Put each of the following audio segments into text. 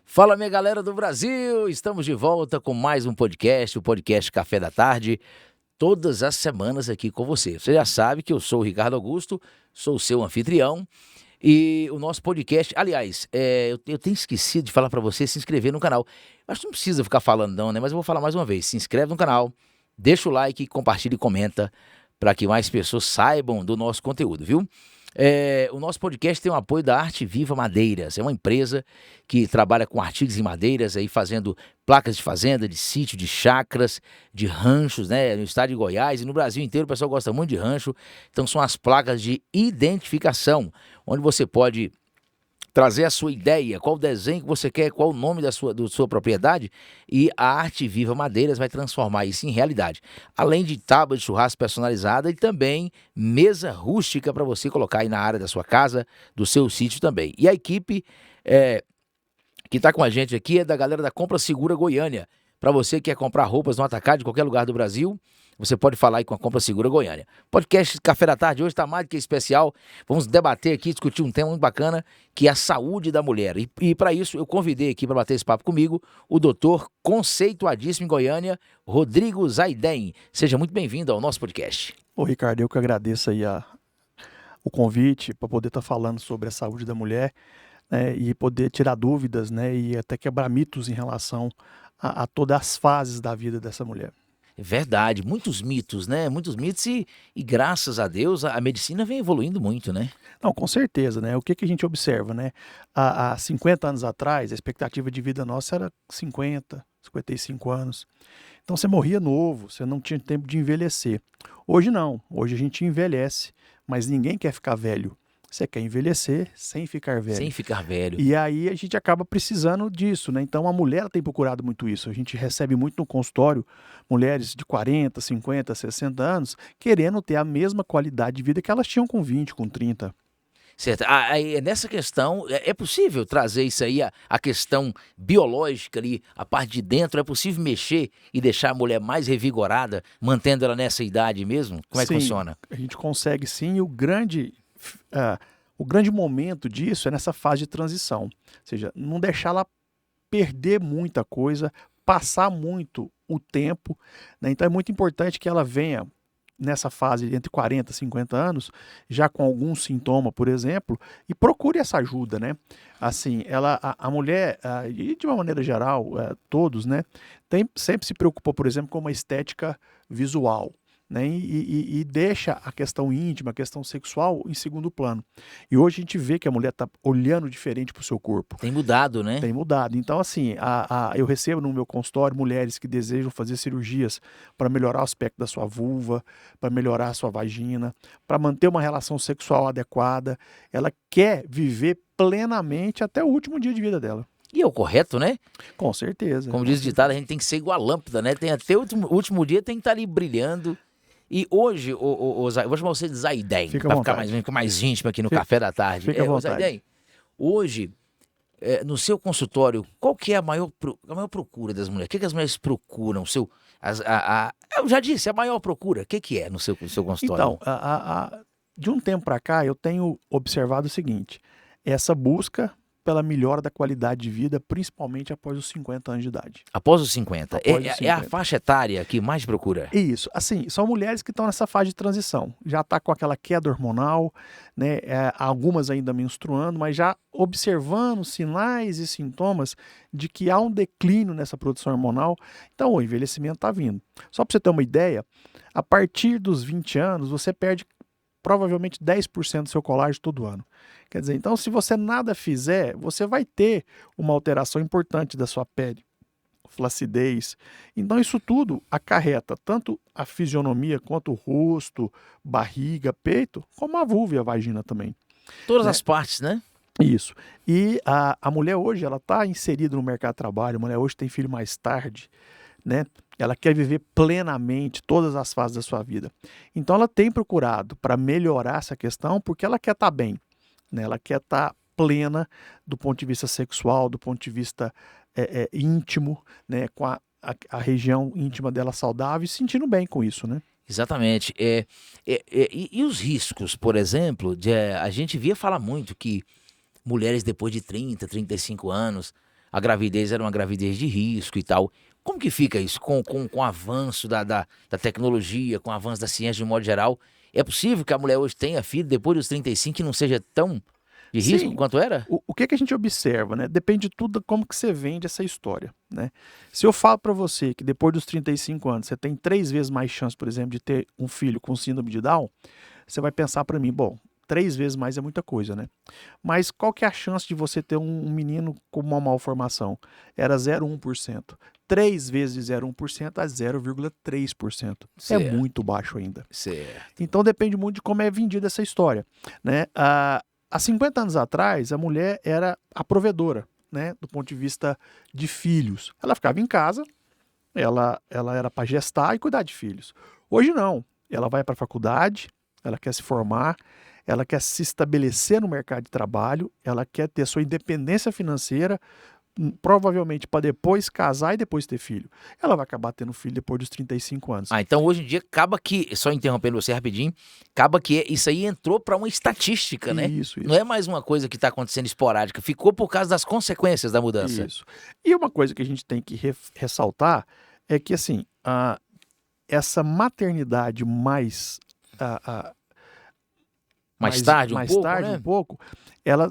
Fala, minha galera do Brasil! Estamos de volta com mais um podcast, o podcast Café da Tarde, todas as semanas aqui com você. Você já sabe que eu sou o Ricardo Augusto, sou o seu anfitrião e o nosso podcast, aliás, eu tenho esquecido de falar para você se inscrever no canal. Acho que não precisa ficar falando não, né? Mas eu vou falar mais uma vez. Se inscreve no canal, deixa o like, compartilha e comenta para que mais pessoas saibam do nosso conteúdo, viu? O nosso podcast tem o apoio da Arte Viva Madeiras. É uma empresa que trabalha com artigos em madeiras, aí fazendo placas de fazenda, de sítio, de chácaras, de ranchos, né? No estado de Goiás e no Brasil inteiro o pessoal gosta muito de rancho. Então são as placas de identificação, onde você pode trazer a sua ideia, qual desenho que você quer, qual o nome da sua propriedade, e a Arte Viva Madeiras vai transformar isso em realidade. Além de tábua de churrasco personalizada e também mesa rústica para você colocar aí na área da sua casa, do seu sítio também. E a equipe que está com a gente aqui é da galera da Compra Segura Goiânia. Para você que quer comprar roupas no atacado de qualquer lugar do Brasil, você pode falar aí com a Compra Segura Goiânia. Podcast Café da Tarde hoje está mais do que especial. Vamos debater aqui, discutir um tema muito bacana, que é a saúde da mulher. E para isso eu convidei aqui para bater esse papo comigo o doutor conceituadíssimo em Goiânia, Rodrigo Zaiden. Seja muito bem-vindo ao nosso podcast. Ô Ricardo, eu que agradeço aí o convite para poder estar falando sobre a saúde da mulher, né, e poder tirar dúvidas, né, e até quebrar mitos em relação a todas as fases da vida dessa mulher. É verdade, muitos mitos, né? Muitos mitos e graças a Deus a medicina vem evoluindo muito, né? Não, com certeza, né? O que a gente observa, né? Há 50 anos atrás, a expectativa de vida nossa era 50, 55 anos. Então você morria novo, você não tinha tempo de envelhecer. Hoje não, hoje a gente envelhece, mas ninguém quer ficar velho. Você quer envelhecer sem ficar velho. Sem ficar velho. E aí a gente acaba precisando disso, né? Então a mulher tem procurado muito isso. A gente recebe muito no consultório mulheres de 40, 50, 60 anos querendo ter a mesma qualidade de vida que elas tinham com 20, com 30. Certo. Aí, nessa questão, é possível trazer isso aí, a questão biológica ali, a parte de dentro, é possível mexer e deixar a mulher mais revigorada, mantendo ela nessa idade mesmo? Como é que Sim, funciona? a gente consegue sim, e o grande momento disso é nessa fase de transição. Ou seja, não deixar ela perder muita coisa, passar muito o tempo, né? Então é muito importante que ela venha nessa fase entre 40 e 50 anos, já com algum sintoma, por exemplo, e procure essa ajuda, né? Assim, a mulher, e de uma maneira geral, todos, né, sempre se preocupou, por exemplo, com uma estética visual, né? E deixa a questão íntima, a questão sexual em segundo plano. E hoje a gente vê que a mulher está olhando diferente para o seu corpo. Tem mudado, né? Tem mudado. Então, assim, eu recebo no meu consultório mulheres que desejam fazer cirurgias para melhorar o aspecto da sua vulva, para melhorar a sua vagina, para manter uma relação sexual adequada. Ela quer viver plenamente até o último dia de vida dela. E é o correto, né? Com certeza. Como diz o ditado, a gente tem que ser igual a lâmpada, né? Tem até o último dia tem que estar ali brilhando. E hoje, eu vou chamar você de Zaiden, Fica à para ficar vontade. mais íntimo aqui no Café da Tarde. Fica à vontade. Zaiden, hoje, no seu consultório, qual que é a maior procura das mulheres? O que as mulheres procuram? Eu já disse, a maior procura. O que é no seu consultório? Então, de um tempo para cá, eu tenho observado o seguinte: essa busca pela melhora da qualidade de vida, principalmente após os 50 anos de idade. Após os 50. Após os É a 50. faixa etária que mais procura? Isso, assim, são mulheres que estão nessa fase de transição, já está com aquela queda hormonal, né, algumas ainda menstruando, mas já observando sinais e sintomas de que há um declínio nessa produção hormonal, então o envelhecimento está vindo. Só para você ter uma ideia, a partir dos 20 anos, você perde provavelmente 10% do seu colágeno todo ano. Quer dizer, então se você nada fizer, você vai ter uma alteração importante da sua pele, flacidez. Então isso tudo acarreta tanto a fisionomia quanto o rosto, barriga, peito, como a vulva e a vagina também. Todas né? as partes, né? Isso. E a mulher hoje, ela está inserida no mercado de trabalho, a mulher hoje tem filho mais tarde, né? Ela quer viver plenamente todas as fases da sua vida. Então ela tem procurado para melhorar essa questão porque ela quer estar bem, né? Ela quer estar plena do ponto de vista sexual, do ponto de vista íntimo, né? Com a região íntima dela saudável e se sentindo bem com isso, né? Exatamente. E os riscos, por exemplo, a gente via falar muito que mulheres depois de 30, 35 anos a gravidez era uma gravidez de risco e tal. Como que fica isso com o avanço da tecnologia, com o avanço da ciência de um modo geral? É possível que a mulher hoje tenha filho depois dos 35 e não seja tão de risco Sim, quanto era? o que que a gente observa, né? Depende de tudo de como que você vende essa história, né? Se eu falo para você que depois dos 35 anos você tem 3 vezes mais chance, por exemplo, de ter um filho com síndrome de Down, você vai pensar para mim, bom, 3 vezes mais é muita coisa, né? Mas qual que é a chance de você ter um menino com uma malformação? Era 0,1%. 3 vezes de 0,1% a 0,3%. É Certo, muito baixo ainda. certo. Então depende muito de como é vendida essa história, né? Há 50 anos atrás, a mulher era a provedora, né? Do ponto de vista de filhos. Ela ficava em casa, ela era para gestar e cuidar de filhos. Hoje não. Ela vai para a faculdade, ela quer se formar, ela quer se estabelecer no mercado de trabalho, ela quer ter sua independência financeira, provavelmente para depois casar e depois ter filho. Ela vai acabar tendo filho depois dos 35 anos. Ah, então hoje em dia acaba que, só interrompendo você rapidinho, acaba que isso aí entrou para uma estatística, né? Isso, Não isso. é mais uma coisa que está acontecendo esporádica, ficou por causa das consequências da mudança. Isso. E uma coisa que a gente tem que ressaltar é que, assim, essa maternidade Mais tarde um mais pouco, tarde né? um pouco,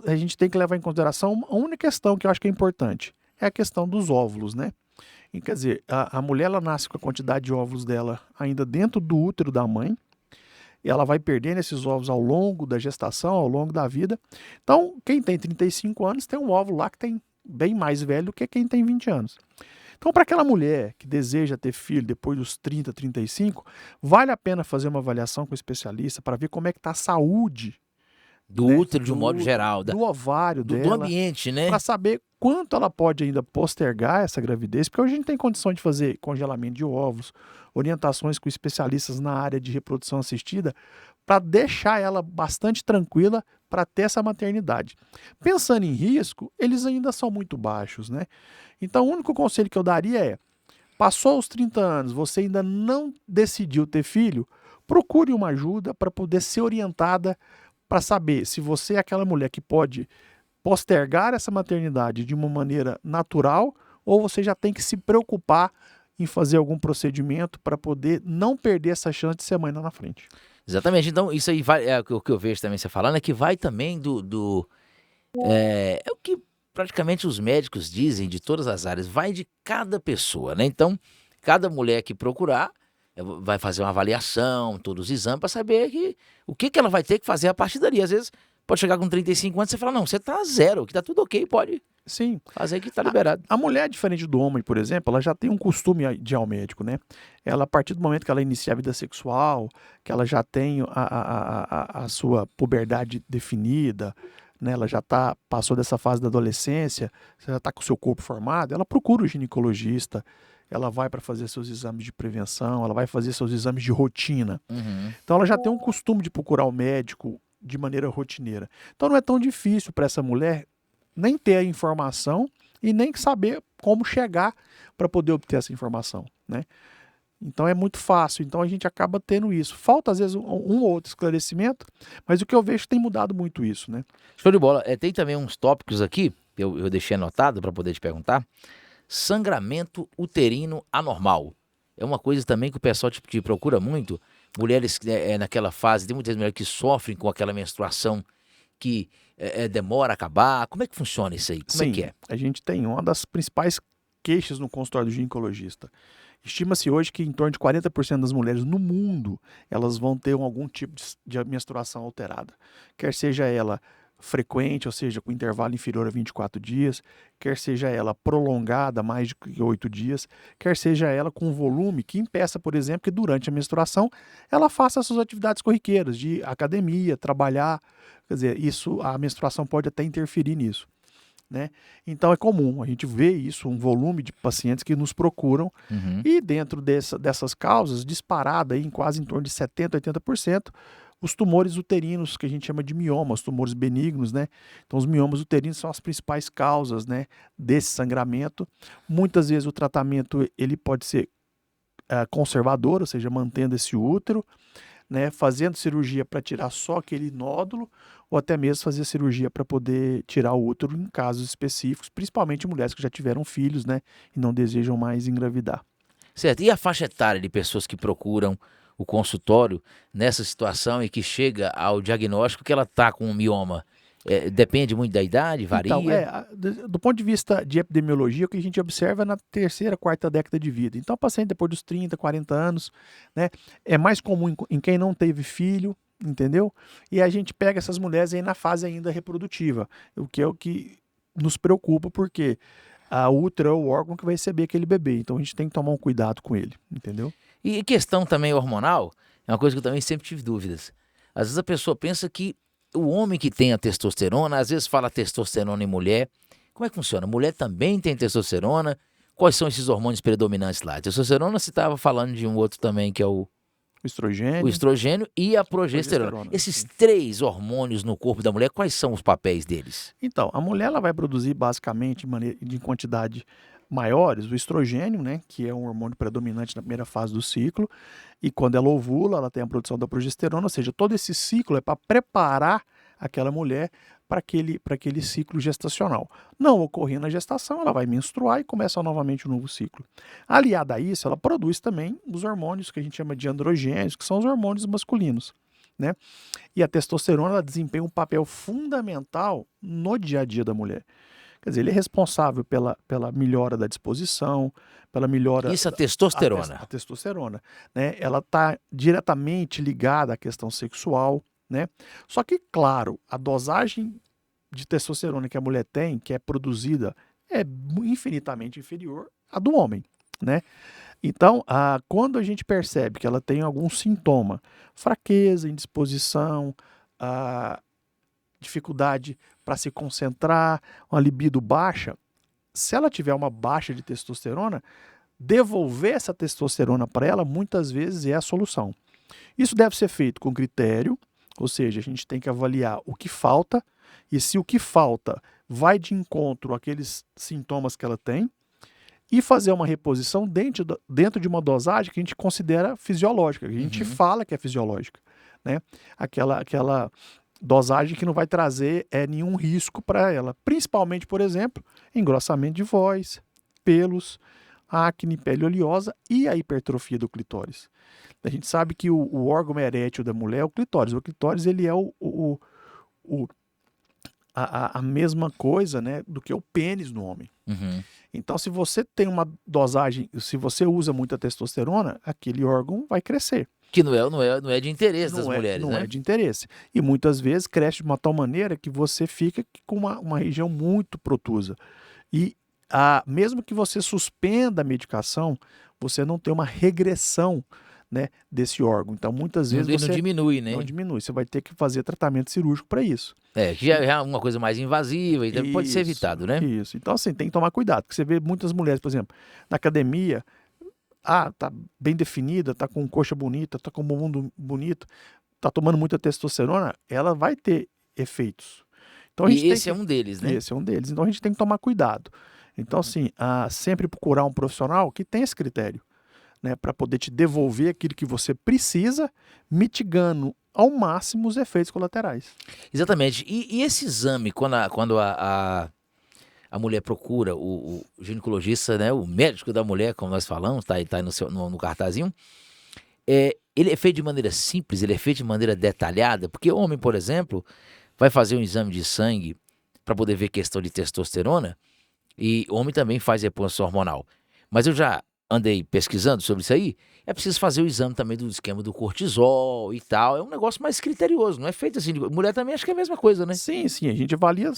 a gente tem que levar em consideração uma única questão que eu acho que é importante, é a questão dos óvulos, né? E, quer dizer, a mulher ela nasce com a quantidade de óvulos dela ainda dentro do útero da mãe, e ela vai perdendo esses óvulos ao longo da gestação, ao longo da vida. Então, quem tem 35 anos tem um óvulo lá que tem bem mais velho do que quem tem 20 anos. Então, para aquela mulher que deseja ter filho depois dos 30, 35, vale a pena fazer uma avaliação com o especialista para ver como é que está a saúde, Do né, útero de um modo geral, do ovário do dela, ambiente, né? para saber quanto ela pode ainda postergar essa gravidez, porque hoje a gente tem condições de fazer congelamento de óvulos, orientações com especialistas na área de reprodução assistida, para deixar ela bastante tranquila para ter essa maternidade. Pensando em risco, eles ainda são muito baixos, né? Então, o único conselho que eu daria é: passou os 30 anos, você ainda não decidiu ter filho, procure uma ajuda para poder ser orientada para saber se você é aquela mulher que pode postergar essa maternidade de uma maneira natural ou você já tem que se preocupar em fazer algum procedimento para poder não perder essa chance de ser mãe lá na frente. Exatamente. Então, isso aí vai, o que eu vejo também você falando é que vai também é o que praticamente os médicos dizem de todas as áreas, vai de cada pessoa, né? Então, cada mulher que procurar vai fazer uma avaliação, todos os exames, para saber o que ela vai ter que fazer a partir dali. Às vezes, pode chegar com 35 anos e você fala, não, você tá zero, que tá tudo ok, pode Sim. fazer que tá liberado. A mulher, diferente do homem, por exemplo, ela já tem um costume de ir ao médico, né? Ela, a partir do momento que ela inicia a vida sexual, que ela já tem a sua puberdade definida, né? Ela já passou dessa fase da adolescência, você já está com o seu corpo formado, ela procura o ginecologista, ela vai para fazer seus exames de prevenção, ela vai fazer seus exames de rotina. Uhum. Então ela já tem um costume de procurar o médico de maneira rotineira. Então não é tão difícil para essa mulher nem ter a informação e nem saber como chegar para poder obter essa informação, né? Então é muito fácil, então a gente acaba tendo isso. Falta às vezes um ou outro esclarecimento, mas o que eu vejo que tem mudado muito isso, né? Show de bola. Tem também uns tópicos aqui, eu deixei anotado para poder te perguntar. Sangramento uterino anormal. É uma coisa também que o pessoal te procura muito. Mulheres naquela fase, tem muitas mulheres que sofrem com aquela menstruação que demora a acabar. Como é que funciona isso aí? Como é que Sim, é? a gente tem uma das principais queixas no consultório do ginecologista. Estima-se hoje que em torno de 40% das mulheres no mundo, elas vão ter algum tipo de menstruação alterada. Quer seja ela frequente, ou seja, com intervalo inferior a 24 dias, quer seja ela prolongada, mais de 8 dias, quer seja ela com volume que impeça, por exemplo, que durante a menstruação ela faça as suas atividades corriqueiras, de academia, trabalhar. Quer dizer, a menstruação pode até interferir nisso, né? Então é comum, a gente vê isso, um volume de pacientes que nos procuram Uhum. e dentro dessas causas, disparada aí em quase em torno de 70%, 80%, os tumores uterinos, que a gente chama de miomas, tumores benignos, né? Então os miomas uterinos são as principais causas, né, desse sangramento. Muitas vezes o tratamento ele pode ser conservador, ou seja, mantendo esse útero. né, fazendo cirurgia para tirar só aquele nódulo, ou até mesmo fazer cirurgia para poder tirar o útero em casos específicos, principalmente mulheres que já tiveram filhos, né, e não desejam mais engravidar. Certo. E a faixa etária de pessoas que procuram o consultório nessa situação e que chega ao diagnóstico que ela está com um mioma? Depende muito da idade, varia? Então, do ponto de vista de epidemiologia, o que a gente observa é na terceira, quarta década de vida. Então, o paciente depois dos 30, 40 anos, né, é mais comum em quem não teve filho, entendeu? E a gente pega essas mulheres aí na fase ainda reprodutiva, o que é o que nos preocupa, porque a útero é o órgão que vai receber aquele bebê. Então, a gente tem que tomar um cuidado com ele, entendeu? E questão também hormonal, é uma coisa que eu também sempre tive dúvidas. Às vezes a pessoa pensa que o homem que tem a testosterona, às vezes fala testosterona em mulher. Como é que funciona? Mulher também tem testosterona? Quais são esses hormônios predominantes lá? A testosterona, você estava falando de um outro também, que é o Estrogênio. estrogênio e a progesterona. Esses 3 hormônios no corpo da mulher, quais são os papéis deles? Então, a mulher ela vai produzir basicamente em quantidade maiores o estrogênio, né, que é um hormônio predominante na primeira fase do ciclo, e quando ela ovula, ela tem a produção da progesterona, ou seja, todo esse ciclo é para preparar aquela mulher para aquele ciclo gestacional. Não ocorrendo a gestação, ela vai menstruar e começa novamente um novo ciclo. Aliada a isso, ela produz também os hormônios que a gente chama de androgênios, que são os hormônios masculinos, né? E a testosterona ela desempenha um papel fundamental no dia a dia da mulher. Quer dizer, ele é responsável pela melhora da disposição, pela melhora... Isso, a testosterona. A testosterona, né? Ela está diretamente ligada à questão sexual, né? Só que, claro, a dosagem de testosterona que a mulher tem, que é produzida, é infinitamente inferior à do homem, né? Então, quando a gente percebe que ela tem algum sintoma, fraqueza, indisposição, dificuldade para se concentrar, uma libido baixa, se ela tiver uma baixa de testosterona, devolver essa testosterona para ela muitas vezes é a solução. Isso deve ser feito com critério, ou seja, a gente tem que avaliar o que falta e se o que falta vai de encontro àqueles sintomas que ela tem e fazer uma reposição dentro de uma dosagem que a gente considera fisiológica, que a gente fala que é fisiológica, né? Aquela dosagem que não vai trazer nenhum risco para ela, principalmente, por exemplo, engrossamento de voz, pelos, acne, pele oleosa e a hipertrofia do clitóris. A gente sabe que o órgão erétil da mulher é o clitóris. O clitóris ele é a mesma coisa, né, do que o pênis no homem. Então, se você tem uma dosagem, se você usa muita testosterona, aquele órgão vai crescer. Que não é de interesse das mulheres, né? Não é de interesse. E muitas vezes cresce de uma tal maneira que você fica com uma região muito protusa. E mesmo que você suspenda a medicação, você não tem uma regressão, né, desse órgão. Então, muitas vezes você... Não diminui, né? Não diminui. Você vai ter que fazer tratamento cirúrgico para isso. Que já é uma coisa mais invasiva e também pode ser evitado, né? Isso. Então, assim, tem que tomar cuidado. Porque você vê muitas mulheres, por exemplo, na academia, tá bem definida, tá com coxa bonita, tá com bumbum bonito, tá tomando muita testosterona, ela vai ter efeitos. Então, esse é um deles, né? Esse é um deles. Então, a gente tem que tomar cuidado. Então, assim, sempre procurar um profissional que tenha esse critério, né, para poder te devolver aquilo que você precisa, mitigando ao máximo os efeitos colaterais. Exatamente. E esse exame, quando a mulher procura o ginecologista, né, o médico da mulher, como nós falamos, tá aí no cartazinho, ele é feito de maneira simples, ele é feito de maneira detalhada, porque o homem, por exemplo, vai fazer um exame de sangue para poder ver questão de testosterona, e o homem também faz reposição hormonal. Mas eu já andei pesquisando sobre isso aí, é preciso fazer o exame também do esquema do cortisol e tal. É um negócio mais criterioso, não é feito assim. Mulher também acho que é a mesma coisa, né? Sim, a gente avalia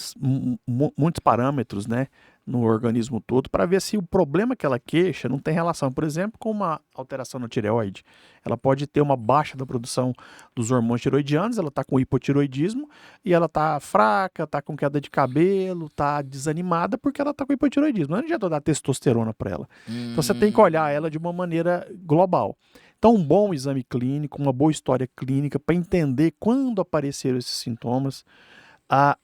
muitos parâmetros, né, no organismo todo para ver se o problema que ela queixa não tem relação, por exemplo, com uma alteração na tireoide. Ela pode ter uma baixa da produção dos hormônios tiroidianos, ela está com hipotiroidismo e ela está fraca, está com queda de cabelo, está desanimada porque ela está com hipotiroidismo. Não adianta dar testosterona para ela. Então você tem que olhar ela de uma maneira global. Então, um bom exame clínico, uma boa história clínica para entender quando apareceram esses sintomas,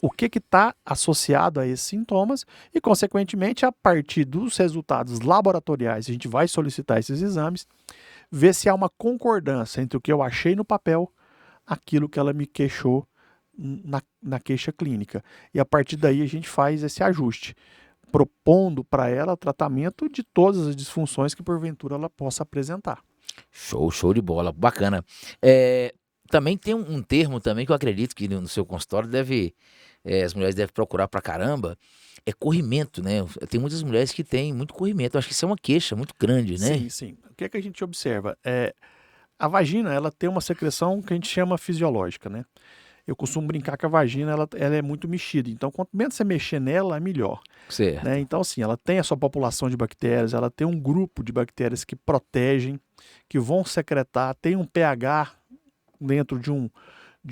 o que está associado a esses sintomas e, consequentemente, a partir dos resultados laboratoriais, a gente vai solicitar esses exames, ver se há uma concordância entre o que eu achei no papel, aquilo que ela me queixou na queixa clínica. E a partir daí a gente faz esse ajuste, propondo para ela tratamento de todas as disfunções que porventura ela possa apresentar. Show de bola, bacana. Também tem um termo também que eu acredito que no seu consultório as mulheres devem procurar pra caramba, é corrimento, né? Tem muitas mulheres que têm muito corrimento, eu acho que isso é uma queixa muito grande, né? Sim, sim. O que é que a gente observa? A vagina, ela tem uma secreção que a gente chama fisiológica, né? Eu costumo brincar que a vagina, ela é muito mexida. Então, quanto menos você mexer nela, é melhor. Certo. Né? Então, assim, ela tem a sua população de bactérias, ela tem um grupo de bactérias que protegem, que vão secretar, tem um pH dentro de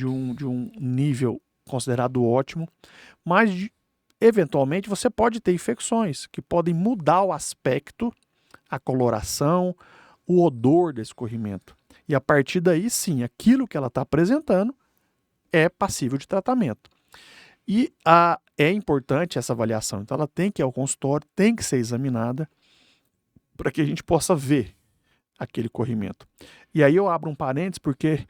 um nível considerado ótimo, mas eventualmente você pode ter infecções que podem mudar o aspecto, a coloração, o odor desse corrimento. E a partir daí, sim, aquilo que ela está apresentando é passível de tratamento. E é importante essa avaliação. Então, ela tem que ir ao consultório, tem que ser examinada para que a gente possa ver aquele corrimento. E aí eu abro um parênteses porque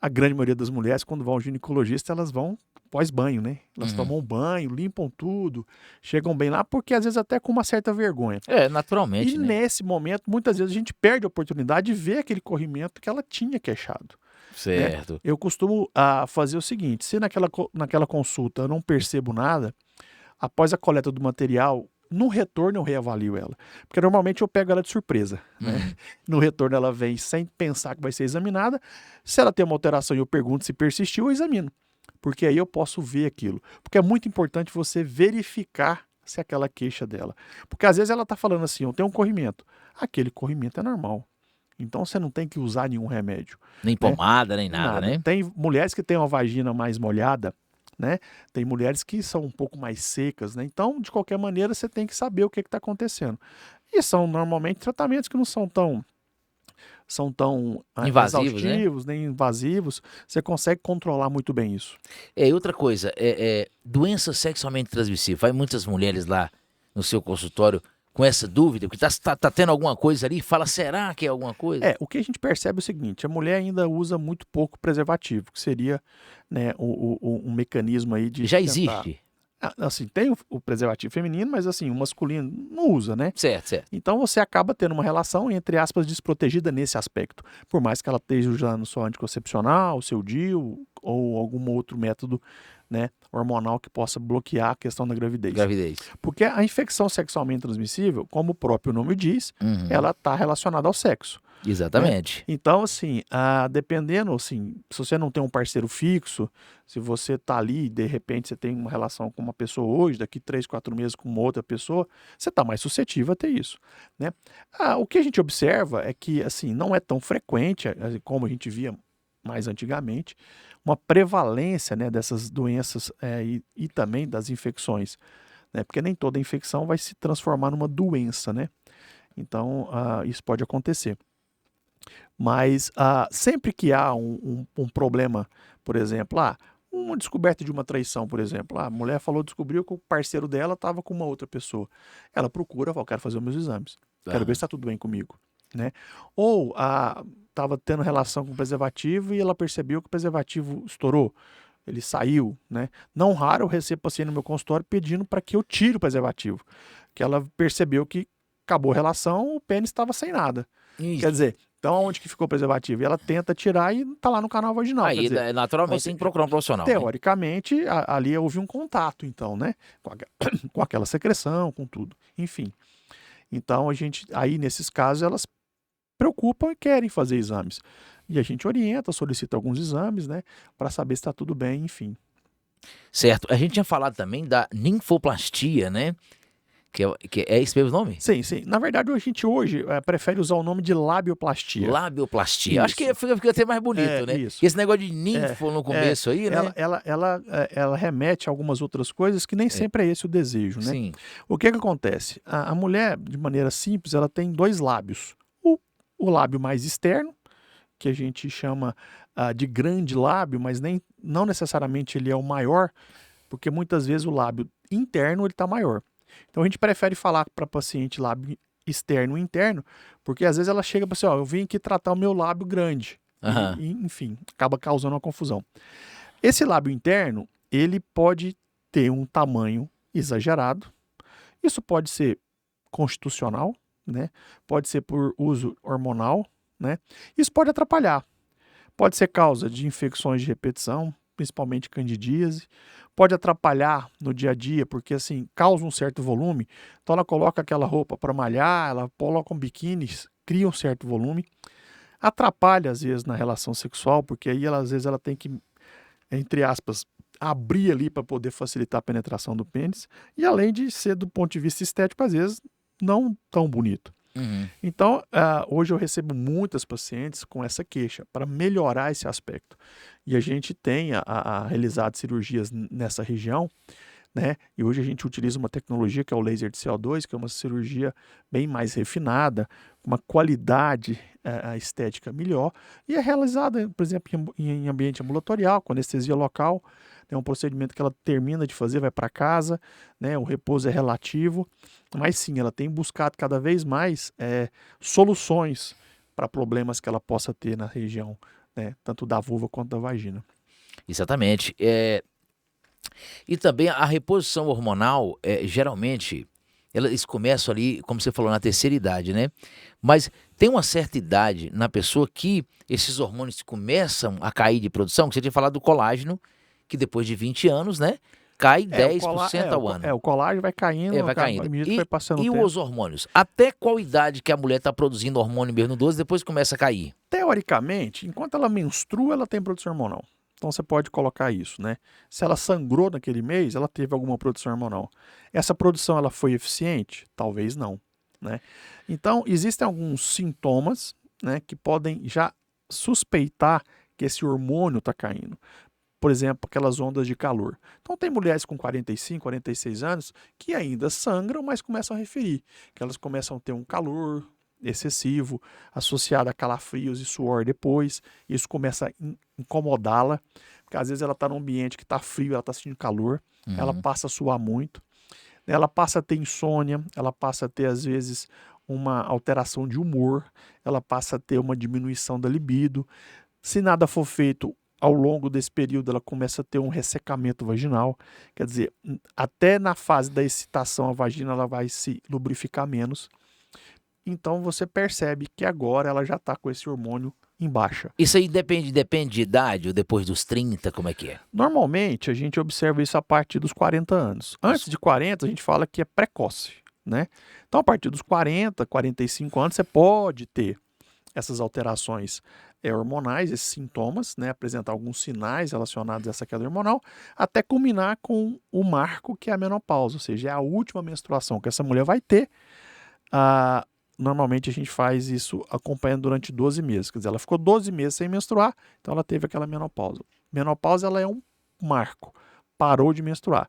a grande maioria das mulheres, quando vão ao ginecologista, elas vão pós-banho, né? Elas tomam banho, limpam tudo, chegam bem lá, porque às vezes até com uma certa vergonha. Naturalmente, E né? nesse momento, muitas vezes a gente perde a oportunidade de ver aquele corrimento que ela tinha queixado. Certo. Né? Eu costumo fazer o seguinte, se naquela consulta eu não percebo nada, após a coleta do material, no retorno eu reavalio ela. Porque normalmente eu pego ela de surpresa. Né? No retorno ela vem sem pensar que vai ser examinada. Se ela tem uma alteração e eu pergunto se persistiu, eu examino. Porque aí eu posso ver aquilo. Porque é muito importante você verificar se aquela queixa dela. Porque às vezes ela está falando assim, eu tenho um corrimento. Aquele corrimento é normal. Então você não tem que usar nenhum remédio. Nem pomada, nem nada, né? Tem mulheres que têm uma vagina mais molhada, né? Tem mulheres que são um pouco mais secas, né? Então, de qualquer maneira, você tem que saber o que está acontecendo. E são normalmente tratamentos que não são tão Invasivos, exaustivos, nem invasivos. Você consegue controlar muito bem isso. Outra coisa, doença sexualmente transmissível. Vai muitas mulheres lá no seu consultório com essa dúvida, porque tá tendo alguma coisa ali, fala, será que é alguma coisa? O que a gente percebe é o seguinte, a mulher ainda usa muito pouco preservativo, que seria, né, um mecanismo aí de Já tentar... existe. Assim, tem o preservativo feminino, mas assim, o masculino não usa, né? Certo. Então você acaba tendo uma relação, entre aspas, desprotegida nesse aspecto. Por mais que ela esteja usando só anticoncepcional, seu DIU ou algum outro método, né, hormonal que possa bloquear a questão da gravidez. Porque a infecção sexualmente transmissível, como o próprio nome diz, ela está relacionada ao sexo. Exatamente. Né? Então, assim, dependendo, assim, se você não tem um parceiro fixo, se você está ali e de repente você tem uma relação com uma pessoa hoje, daqui 3, 4 meses com uma outra pessoa, você está mais suscetível a ter isso. Né? O que a gente observa é que, assim, não é tão frequente, como a gente via mais antigamente, uma prevalência, né, dessas doenças e também das infecções. Né? Porque nem toda infecção vai se transformar numa doença, né? Então, isso pode acontecer. Mas sempre que há um problema, por exemplo, uma descoberta de uma traição, por exemplo, a mulher descobriu que o parceiro dela estava com uma outra pessoa. Ela procura, fala, quero fazer os meus exames, quero ver se está tudo bem comigo. Né? Ou estava tendo relação com o preservativo e ela percebeu que o preservativo estourou, ele saiu. Né? Não raro eu recebo paciente no meu consultório pedindo para que eu tire o preservativo, que ela percebeu que acabou a relação, o pênis estava sem nada. Isso. Quer dizer, então onde que ficou o preservativo? E ela tenta tirar e tá lá no canal vaginal. Aí, quer dizer, naturalmente, tem que procurar um profissional. Teoricamente, né? Ali houve um contato, então, né? Com aquela secreção, com tudo. Enfim. Então, aí nesses casos, elas preocupam e querem fazer exames. E a gente orienta, solicita alguns exames, né? Para saber se está tudo bem, enfim. Certo. A gente tinha falado também da ninfoplastia, né? Que é esse mesmo nome? Sim. Na verdade, a gente hoje prefere usar o nome de labioplastia. Labioplastia. Isso. Acho que fica até mais bonito, né? Isso. Esse negócio de ninfo no começo aí, né? Ela remete a algumas outras coisas que nem sempre é esse o desejo, né? Sim. O que acontece? A mulher, de maneira simples, ela tem 2 lábios. O lábio mais externo, que a gente chama de grande lábio, mas não necessariamente ele é o maior, porque muitas vezes o lábio interno está maior. Então a gente prefere falar para paciente lábio externo e interno, porque às vezes ela chega para assim, ó, eu vim aqui tratar o meu lábio grande. Enfim, acaba causando uma confusão. Esse lábio interno, ele pode ter um tamanho exagerado. Isso pode ser constitucional, né? Pode ser por uso hormonal, né? Isso pode atrapalhar. Pode ser causa de infecções de repetição, principalmente candidíase. Pode atrapalhar no dia a dia, porque assim, causa um certo volume. Então ela coloca aquela roupa para malhar, ela coloca um biquíni, cria um certo volume. Atrapalha às vezes na relação sexual, porque aí às vezes ela tem que, entre aspas, abrir ali para poder facilitar a penetração do pênis. E além de ser do ponto de vista estético, às vezes não tão bonito. Então, hoje eu recebo muitas pacientes com essa queixa para melhorar esse aspecto. E a gente tem realizado cirurgias nessa região, né? E hoje a gente utiliza uma tecnologia que é o laser de CO2, que é uma cirurgia bem mais refinada, com uma qualidade estética melhor, e é realizada, por exemplo, em ambiente ambulatorial, com anestesia local. É um procedimento que ela termina de fazer, vai para casa, né? O repouso é relativo, mas sim, ela tem buscado cada vez mais soluções para problemas que ela possa ter na região, né? Tanto da vulva quanto da vagina. Exatamente. E também a reposição hormonal, geralmente, eles começam ali, como você falou, na terceira idade, né? Mas tem uma certa idade na pessoa que esses hormônios começam a cair de produção, que você tinha falado do colágeno, que depois de 20 anos, né, cai 10% ao ano. O colágeno vai caindo, vai caindo. À medida que vai passando o tempo. E os hormônios? Até qual idade que a mulher está produzindo hormônio mesmo no 12 depois começa a cair? Teoricamente, enquanto ela menstrua, ela tem produção hormonal. Então você pode colocar isso, né? Se ela sangrou naquele mês, ela teve alguma produção hormonal. Essa produção ela foi eficiente? Talvez não, né? Então existem alguns sintomas, né, que podem já suspeitar que esse hormônio está caindo. Por exemplo, aquelas ondas de calor. Então tem mulheres com 45, 46 anos que ainda sangram, mas começam a referir que elas começam a ter um calor excessivo, associado a calafrios e suor depois. Isso começa a incomodá-la, porque às vezes ela está num ambiente que está frio, ela está sentindo calor, ela passa a suar muito, ela passa a ter insônia, ela passa a ter às vezes uma alteração de humor, ela passa a ter uma diminuição da libido. Se nada for feito ao longo desse período, ela começa a ter um ressecamento vaginal, quer dizer, até na fase da excitação a vagina ela vai se lubrificar menos. Então você percebe que agora ela já está com esse hormônio em baixa. Isso aí depende de idade ou depois dos 30, como é que é? Normalmente a gente observa isso a partir dos 40 anos. Antes de 40 a gente fala que é precoce, né? Então a partir dos 40, 45 anos você pode ter essas alterações hormonais, esses sintomas, né? Apresentar alguns sinais relacionados a essa queda hormonal, até culminar com o marco que é a menopausa, ou seja, é a última menstruação que essa mulher vai ter. Normalmente a gente faz isso acompanhando durante 12 meses. Quer dizer, ela ficou 12 meses sem menstruar, então ela teve aquela menopausa. Menopausa ela é um marco, parou de menstruar.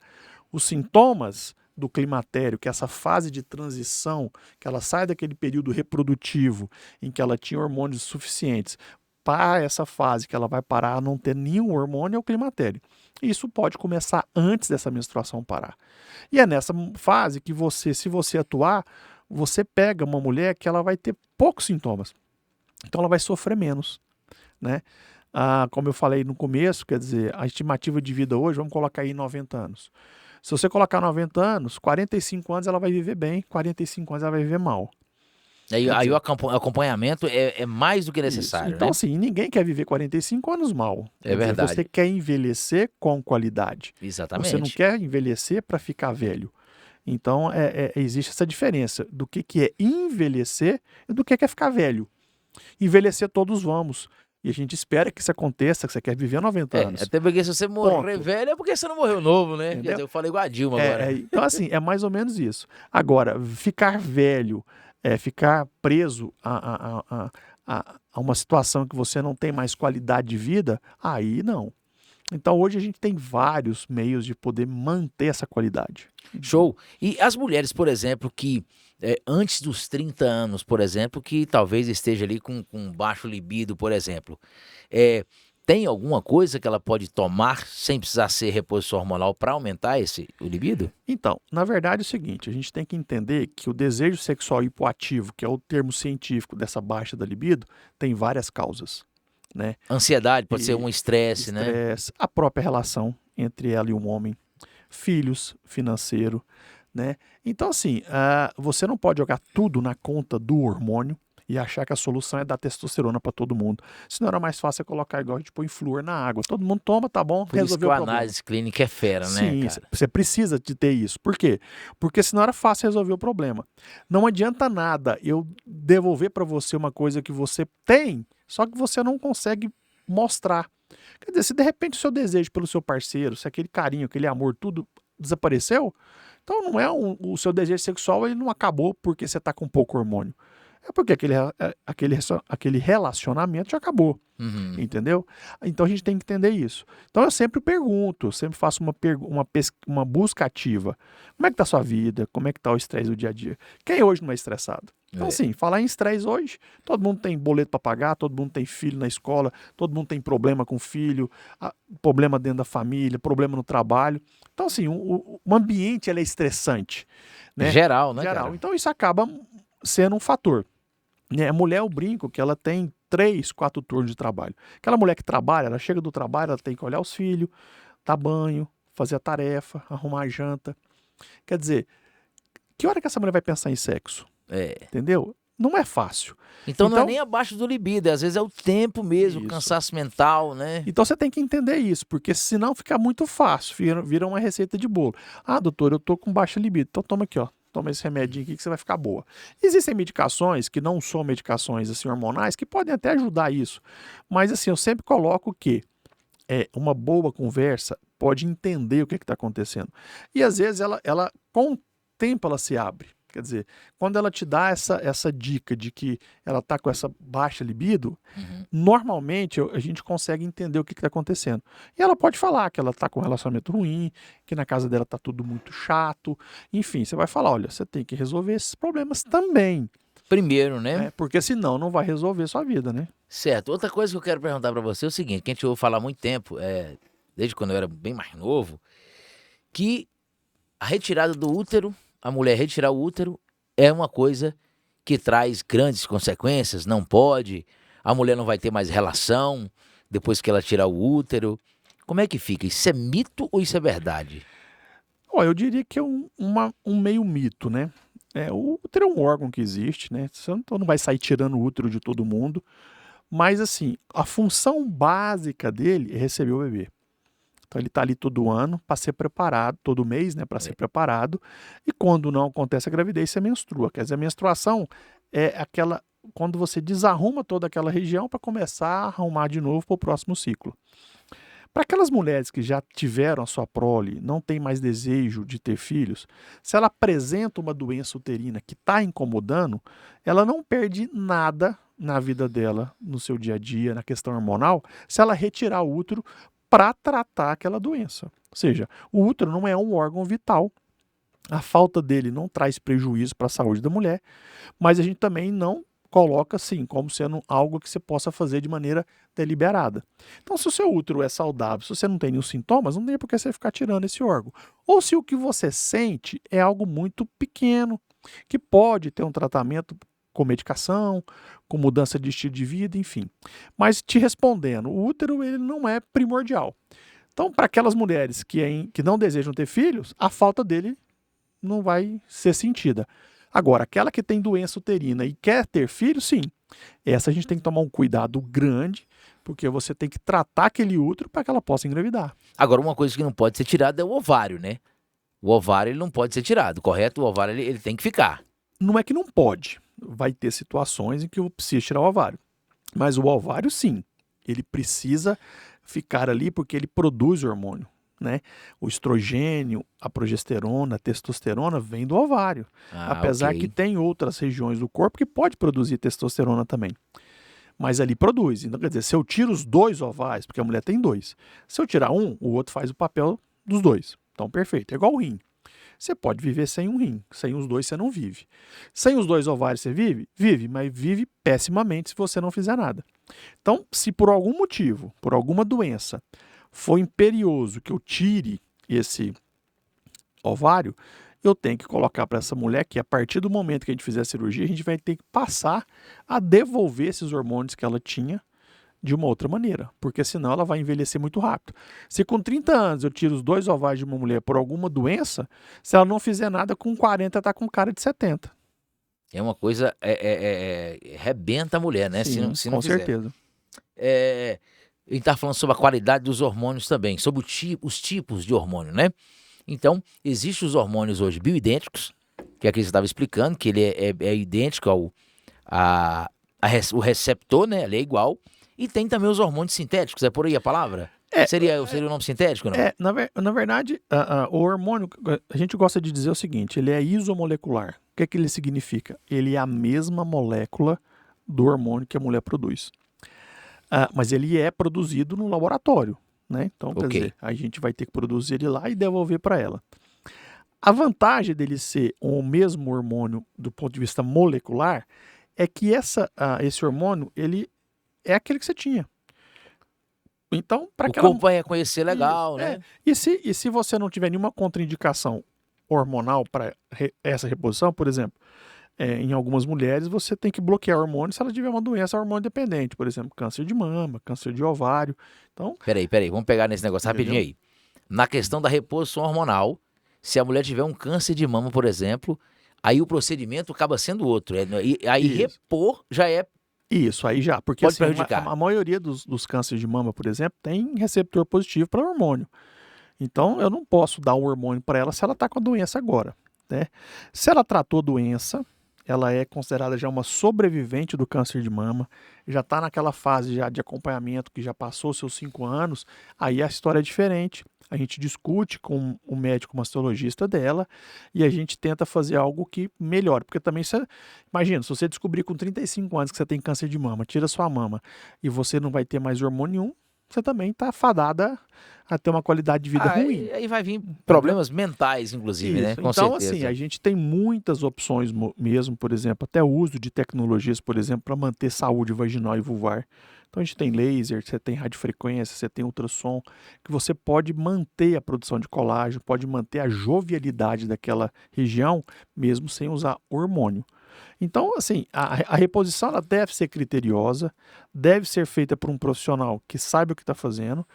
Os sintomas do climatério, que é essa fase de transição, que ela sai daquele período reprodutivo em que ela tinha hormônios suficientes para essa fase que ela vai parar a não ter nenhum hormônio, é o climatério. Isso pode começar antes dessa menstruação parar. E é nessa fase que você, se você atuar, você pega uma mulher que ela vai ter poucos sintomas. Então ela vai sofrer menos, né? Como eu falei no começo, quer dizer, a estimativa de vida hoje, vamos colocar aí 90 anos. Se você colocar 90 anos, 45 anos ela vai viver bem, 45 anos ela vai viver mal. Aí o acompanhamento é mais do que necessário, Então, né? assim, ninguém quer viver 45 anos mal. É verdade. Você quer envelhecer com qualidade. Exatamente. Você não quer envelhecer para ficar velho. Então, existe essa diferença do que é envelhecer e do que é ficar velho. Envelhecer todos vamos. E a gente espera que isso aconteça, que você quer viver 90 anos. Até porque se você morrer velho é porque você não morreu novo, né? Quer dizer, eu falei igual a Dilma agora. Então, assim, é mais ou menos isso. Agora, ficar velho, ficar preso a uma situação que você não tem mais qualidade de vida, aí não. Então, hoje a gente tem vários meios de poder manter essa qualidade. Show. E as mulheres, por exemplo, que antes dos 30 anos, por exemplo, que talvez esteja ali com baixo libido, por exemplo, tem alguma coisa que ela pode tomar sem precisar ser reposição hormonal para aumentar o libido? Então, na verdade é o seguinte, a gente tem que entender que o desejo sexual hipoativo, que é o termo científico dessa baixa da libido, tem várias causas, né? Ansiedade pode ser E um estresse, né? estresse, a própria relação entre ela e o homem, filhos, financeiro, né? Então, assim, você não pode jogar tudo na conta do hormônio e achar que a solução é dar testosterona para todo mundo. Senão era mais fácil colocar igual a gente põe flúor na água. Todo mundo toma, tá bom, Por isso que resolveu a o problema. análise clínica é fera, né, Sim, cara? você precisa de ter isso. Por quê? Porque senão era fácil resolver o problema. Não adianta nada eu devolver para você uma coisa que você tem, só que você não consegue mostrar. Quer dizer, se de repente o seu desejo pelo seu parceiro, se aquele carinho, aquele amor, tudo desapareceu, então não é o seu desejo sexual, ele não acabou porque você está com pouco hormônio. É porque aquele relacionamento já acabou. Uhum. Entendeu? Então a gente tem que entender isso. Então eu sempre pergunto, eu sempre faço uma busca ativa. Como é que tá a sua vida? Como é que tá o estresse do dia a dia? Quem hoje não é estressado? Então assim, falar em estresse hoje, todo mundo tem boleto para pagar, todo mundo tem filho na escola, todo mundo tem problema com filho, problema dentro da família, problema no trabalho. Então assim, o ambiente ele é estressante, né? Geral, né, Geral. cara? Então isso acaba sendo um fator. A mulher, eu brinco que ela tem 3, 4 turnos de trabalho. Aquela mulher que trabalha, ela chega do trabalho, ela tem que olhar os filhos, dar banho, fazer a tarefa, arrumar a janta. Quer dizer, que hora que essa mulher vai pensar em sexo? É. Entendeu? Não é fácil. Então não é nem abaixo do libido, às vezes é o tempo mesmo, o Isso. cansaço mental, né? Então você tem que entender isso, porque senão fica muito fácil, vira uma receita de bolo. Ah, doutor, eu tô com baixa libido, então toma aqui, ó. Toma esse remedinho aqui que você vai ficar boa. Existem medicações que não são medicações assim, hormonais que podem até ajudar isso. Mas assim, eu sempre coloco que uma boa conversa pode entender o que está acontecendo. E às vezes ela, com o tempo, ela se abre. Quer dizer, quando ela te dá essa dica de que ela está com essa baixa libido, normalmente a gente consegue entender o que está acontecendo. E ela pode falar que ela está com um relacionamento ruim, que na casa dela está tudo muito chato. Enfim, você vai falar, olha, você tem que resolver esses problemas também. Primeiro, né? Porque senão não vai resolver sua vida, né? Certo. Outra coisa que eu quero perguntar pra você é o seguinte, que a gente ouve falar há muito tempo, desde quando eu era bem mais novo, que a retirada do útero, a mulher retirar o útero, é uma coisa que traz grandes consequências, não pode, a mulher não vai ter mais relação depois que ela tirar o útero. Como é que fica? Isso é mito ou isso é verdade? Eu diria que é um meio mito, né? O útero é um órgão que existe, né? Você não vai sair tirando o útero de todo mundo. Mas, assim, a função básica dele é receber o bebê. Então, ele está ali todo ano para ser preparado, todo mês, né? Para ser preparado. E quando não acontece a gravidez, você menstrua. Quer dizer, a menstruação é aquela quando você desarruma toda aquela região para começar a arrumar de novo para o próximo ciclo. Para aquelas mulheres que já tiveram a sua prole, não tem mais desejo de ter filhos, se ela apresenta uma doença uterina que está incomodando, ela não perde nada na vida dela, no seu dia a dia, na questão hormonal, se ela retirar o útero para tratar aquela doença. Ou seja, o útero não é um órgão vital. A falta dele não traz prejuízo para a saúde da mulher, mas a gente também não coloca assim, como sendo algo que você possa fazer de maneira deliberada. Então, se o seu útero é saudável, se você não tem nenhum sintomas, não tem por que você ficar tirando esse órgão. Ou se o que você sente é algo muito pequeno, que pode ter um tratamento com medicação, com mudança de estilo de vida, enfim. Mas te respondendo, o útero ele não é primordial. Então, para aquelas mulheres que não desejam ter filhos, a falta dele não vai ser sentida. Agora, aquela que tem doença uterina e quer ter filho, sim. Essa a gente tem que tomar um cuidado grande, porque você tem que tratar aquele útero para que ela possa engravidar. Agora, uma coisa que não pode ser tirada é o ovário, né? O ovário ele não pode ser tirado, correto? O ovário ele tem que ficar. Não é que não pode. Vai ter situações em que eu preciso tirar o ovário. Mas o ovário, sim. Ele precisa ficar ali porque ele produz hormônio. Né? O estrogênio, a progesterona, a testosterona vem do ovário. Apesar que tem outras regiões do corpo que pode produzir testosterona também. Mas ali produz. Então, quer dizer, se eu tiro os 2 ovários, porque a mulher tem 2, se eu tirar um, o outro faz o papel dos 2. Então, perfeito. É igual o rim. Você pode viver sem um rim. Sem os 2 você não vive. Sem os 2 ovários você vive? Vive, mas vive pessimamente se você não fizer nada. Então, se por algum motivo, por alguma doença, for imperioso que eu tire esse ovário, eu tenho que colocar para essa mulher que a partir do momento que a gente fizer a cirurgia, a gente vai ter que passar a devolver esses hormônios que ela tinha de uma outra maneira, porque senão ela vai envelhecer muito rápido. Se com 30 anos eu tiro os 2 ovários de uma mulher por alguma doença, se ela não fizer nada, com 40 tá com cara de 70. É uma coisa, rebenta a mulher, né? Sim, Se não com fizer. certeza. A gente tá falando sobre a qualidade dos hormônios também, sobre os tipos de hormônio, né? Então, existem os hormônios hoje bioidênticos, que é aquele que você estava explicando, que ele é idêntico o receptor, né? Ele é igual. E tem também os hormônios sintéticos, é por aí a palavra? Seria o nome sintético, não? Na verdade, o hormônio, a gente gosta de dizer o seguinte, ele é isomolecular. O que ele significa? Ele é a mesma molécula do hormônio que a mulher produz. Mas ele é produzido no laboratório, né? Então, quer dizer, a gente vai ter que produzir ele lá e devolver para ela. A vantagem dele ser o mesmo hormônio do ponto de vista molecular é que esse hormônio, ele é aquele que você tinha. Então, o corpo vai reconhecer legal, né? E se você não tiver nenhuma contraindicação hormonal para essa reposição, por exemplo, em algumas mulheres você tem que bloquear hormônio se ela tiver uma doença hormônio dependente, por exemplo, câncer de mama, câncer de ovário. Então, peraí, vamos pegar nesse negócio rapidinho aí. Na questão da reposição hormonal, se a mulher tiver um câncer de mama, por exemplo, aí o procedimento acaba sendo outro. Aí repor já é. Isso, aí já. Porque pode assim, prejudicar. A maioria dos cânceres de mama, por exemplo, tem receptor positivo para hormônio. Então, eu não posso dar um hormônio para ela se ela está com a doença agora, né? Se ela tratou a doença, ela é considerada já uma sobrevivente do câncer de mama, já está naquela fase já de acompanhamento que já passou seus 5 anos, aí a história é diferente. A gente discute com o médico mastologista dela e a gente tenta fazer algo que melhore. Porque também, imagina, se você descobrir com 35 anos que você tem câncer de mama, tira sua mama e você não vai ter mais hormônio nenhum, você também está fadada a ter uma qualidade de vida ruim. Aí vai vir problemas mentais, inclusive, né? Com então, certeza. assim, a gente tem muitas opções mesmo, por exemplo, até o uso de tecnologias, por exemplo, para manter saúde vaginal e vulvar. Então, a gente tem laser, você tem radiofrequência, você tem ultrassom, que você pode manter a produção de colágeno, pode manter a jovialidade daquela região, mesmo sem usar hormônio. Então, assim, a reposição ela deve ser criteriosa, deve ser feita por um profissional que saiba o que está fazendo,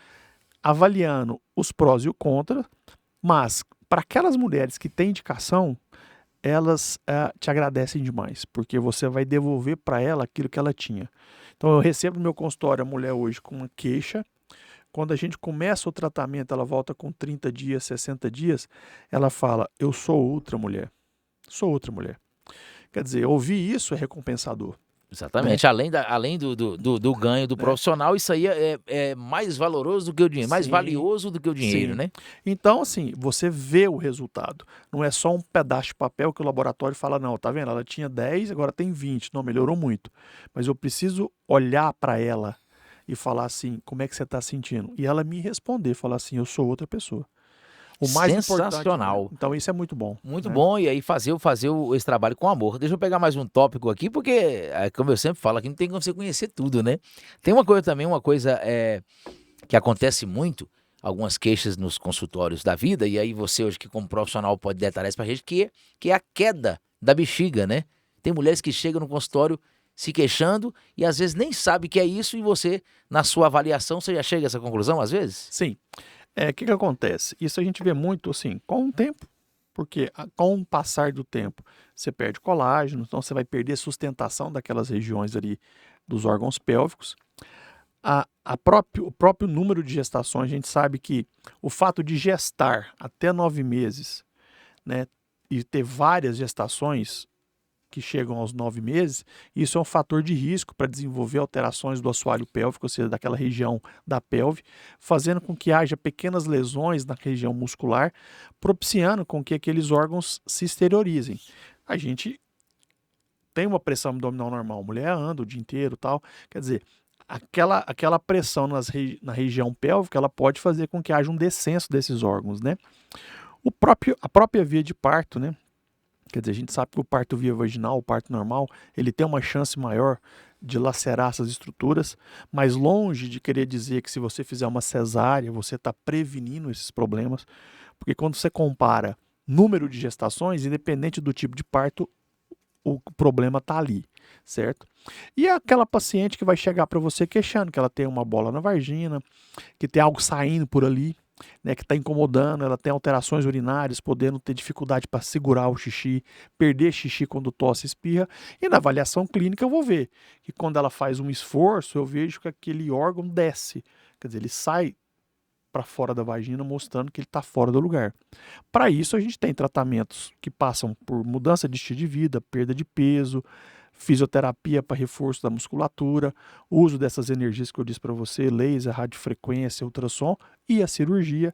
avaliando os prós e o contra, mas para aquelas mulheres que têm indicação, elas te agradecem demais, porque você vai devolver para ela aquilo que ela tinha. Então, eu recebo no meu consultório a mulher hoje com uma queixa. Quando a gente começa o tratamento, ela volta com 30 dias, 60 dias, ela fala, eu sou outra mulher. Sou outra mulher. Quer dizer, ouvir isso é recompensador. Exatamente. Além do ganho do profissional, isso aí é mais valoroso do que o dinheiro, mais valioso do que o dinheiro, né? Então, assim, você vê o resultado. Não é só um pedaço de papel que o laboratório fala, não, tá vendo? Ela tinha 10, agora tem 20. Não, melhorou muito. Mas eu preciso olhar para ela e falar assim, como é que você está sentindo? E ela me responder, falar assim, eu sou outra pessoa. O mais sensacional. Importante, então isso é muito bom. Muito bom, e aí fazer esse trabalho com amor. Deixa eu pegar mais um tópico aqui, porque, como eu sempre falo, aqui não tem como você conhecer tudo, né? Tem uma coisa que acontece muito, algumas queixas nos consultórios da vida, e aí você hoje que como profissional pode detalhar isso pra gente, que é a queda da bexiga, né? Tem mulheres que chegam no consultório se queixando e às vezes nem sabe que é isso, e você, na sua avaliação, você já chega a essa conclusão às vezes? Sim. O que acontece? Isso a gente vê muito assim, com o tempo, porque com o passar do tempo você perde colágeno, então você vai perder a sustentação daquelas regiões ali dos órgãos pélvicos. O próprio número de gestações, a gente sabe que o fato de gestar até 9 meses, né, e ter várias gestações que chegam aos 9 meses, isso é um fator de risco para desenvolver alterações do assoalho pélvico, ou seja, daquela região da pelve, fazendo com que haja pequenas lesões na região muscular, propiciando com que aqueles órgãos se exteriorizem. A gente tem uma pressão abdominal normal, a mulher anda o dia inteiro, tal, quer dizer, aquela pressão na região pélvica, ela pode fazer com que haja um descenso desses órgãos, né? A própria via de parto, né? Quer dizer, a gente sabe que o parto via vaginal, o parto normal, ele tem uma chance maior de lacerar essas estruturas, mas longe de querer dizer que se você fizer uma cesárea, você está prevenindo esses problemas, porque quando você compara número de gestações, independente do tipo de parto, o problema está ali, certo? E é aquela paciente que vai chegar para você queixando que ela tem uma bola na vagina, que tem algo saindo por ali, né, que está incomodando, ela tem alterações urinárias, podendo ter dificuldade para segurar o xixi, perder xixi quando tosse e espirra. E na avaliação clínica eu vou ver que quando ela faz um esforço, eu vejo que aquele órgão desce, quer dizer, ele sai para fora da vagina, mostrando que ele está fora do lugar. Para isso, a gente tem tratamentos que passam por mudança de estilo de vida, perda de peso, fisioterapia para reforço da musculatura, uso dessas energias que eu disse para você, laser, radiofrequência, ultrassom, e a cirurgia,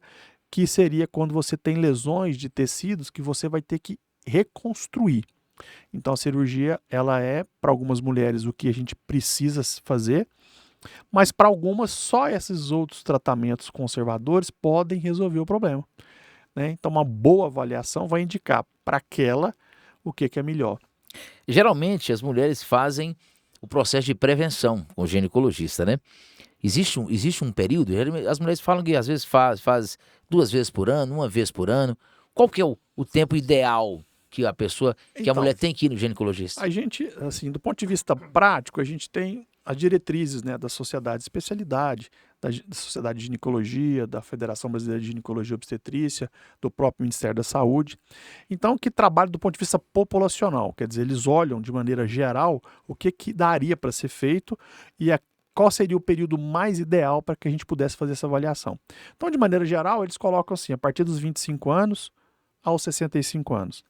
que seria quando você tem lesões de tecidos que você vai ter que reconstruir. Então, a cirurgia, ela é, para algumas mulheres, o que a gente precisa fazer, mas para algumas, só esses outros tratamentos conservadores podem resolver o problema, né? Então, uma boa avaliação vai indicar para aquela o que é melhor. Geralmente as mulheres fazem o processo de prevenção com o ginecologista, né? Existe um período, as mulheres falam que às vezes faz 2 vezes por ano, 1 vez por ano. Qual que é o tempo ideal que a pessoa, que a mulher tem que ir no ginecologista? A gente, assim, do ponto de vista prático, a gente tem as diretrizes, né, da Sociedade de Especialidade, da Sociedade de Ginecologia, da Federação Brasileira de Ginecologia e Obstetrícia, do próprio Ministério da Saúde. Então, que trabalha do ponto de vista populacional, quer dizer, eles olham de maneira geral o que daria para ser feito e qual seria o período mais ideal para que a gente pudesse fazer essa avaliação. Então, de maneira geral, eles colocam assim, a partir dos 25 anos aos 65 anos.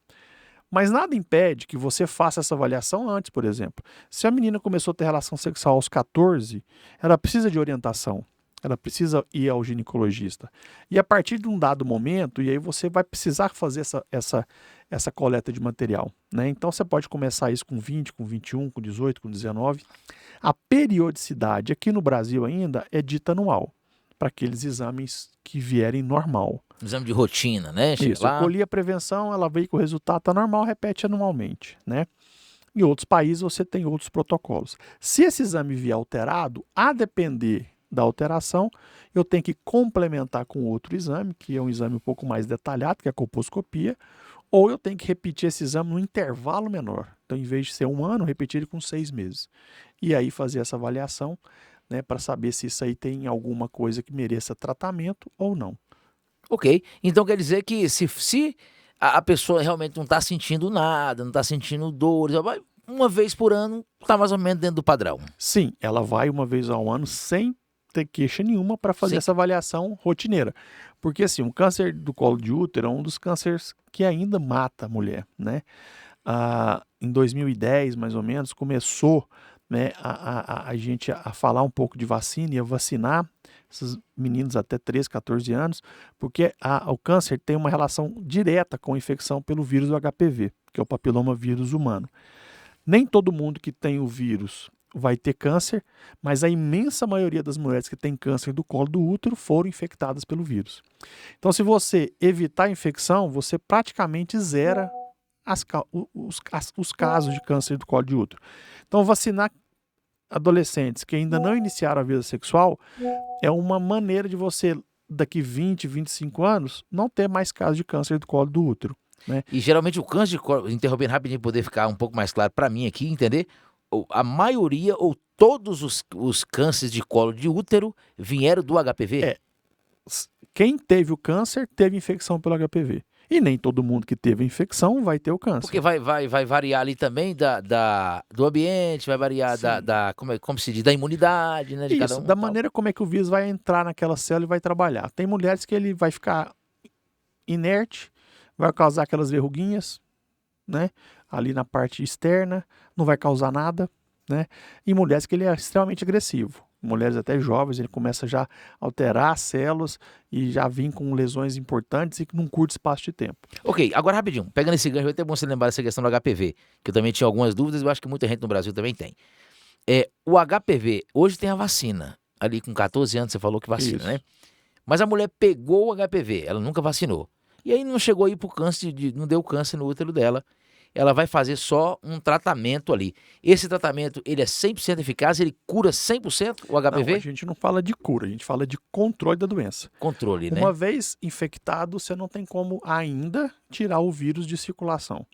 Mas nada impede que você faça essa avaliação antes, por exemplo. Se a menina começou a ter relação sexual aos 14, ela precisa de orientação. Ela precisa ir ao ginecologista. E a partir de um dado momento, e aí você vai precisar fazer essa coleta de material, né? Então você pode começar isso com 20, com 21, com 18, com 19. A periodicidade aqui no Brasil ainda é dita anual, para aqueles exames que vierem normal. Exame de rotina, né? Chega Isso, lá. eu colhi a prevenção, ela veio com o resultado, está normal, repete anualmente, né? Em outros países você tem outros protocolos. Se esse exame vier alterado, a depender da alteração, eu tenho que complementar com outro exame, que é um exame um pouco mais detalhado, que é a colposcopia, ou eu tenho que repetir esse exame num intervalo menor. Então, em vez de ser 1 ano, repetir ele com 6 meses. E aí fazer essa avaliação, né, para saber se isso aí tem alguma coisa que mereça tratamento ou não. Ok, então quer dizer que se a pessoa realmente não está sentindo nada, não está sentindo dores, ela vai 1 vez por ano, está mais ou menos dentro do padrão. Sim, ela vai 1 vez ao ano sem ter queixa nenhuma para fazer essa avaliação rotineira. Porque assim, o câncer do colo de útero é um dos cânceres que ainda mata a mulher, né? Em 2010, mais ou menos, começou, né, a gente a falar um pouco de vacina e a vacinar esses meninos até 13, 14 anos, porque o câncer tem uma relação direta com a infecção pelo vírus do HPV, que é o papiloma vírus humano. Nem todo mundo que tem o vírus vai ter câncer, mas a imensa maioria das mulheres que têm câncer do colo do útero foram infectadas pelo vírus. Então, se você evitar a infecção, você praticamente zera os casos de câncer do colo de útero. Então, vacinar adolescentes que ainda não iniciaram a vida sexual é uma maneira de você, daqui 20, 25 anos, não ter mais casos de câncer do colo do útero, né? E geralmente o câncer de colo, interrompendo rapidinho para poder ficar um pouco mais claro para mim aqui, entender? A maioria ou todos os cânceres de colo de útero vieram do HPV? Quem teve o câncer teve infecção pelo HPV. E nem todo mundo que teve a infecção vai ter o câncer. Porque vai variar ali também do ambiente, vai variar como se diz, da imunidade, né, de cada um. Da maneira como é que o vírus vai entrar naquela célula e vai trabalhar. Tem mulheres que ele vai ficar inerte, vai causar aquelas verruguinhas, né, ali na parte externa, não vai causar nada, né? E mulheres que ele é extremamente agressivo. Mulheres até jovens, ele começa já a alterar as células e já vem com lesões importantes e num curto espaço de tempo. Ok, agora rapidinho, pegando esse gancho, é até bom você lembrar dessa questão do HPV, que eu também tinha algumas dúvidas e eu acho que muita gente no Brasil também tem. O HPV, hoje tem a vacina, ali com 14 anos você falou que vacina, Isso. né? Mas a mulher pegou o HPV, ela nunca vacinou. E aí não chegou aí pro câncer, não deu câncer no útero dela. ela vai fazer só um tratamento ali. Esse tratamento, ele é 100% eficaz, ele cura 100% o Não, a HPV? gente não fala de cura, a gente fala de controle da doença. Controle, né? Uma vez infectado, você não tem como ainda tirar o vírus de circulação,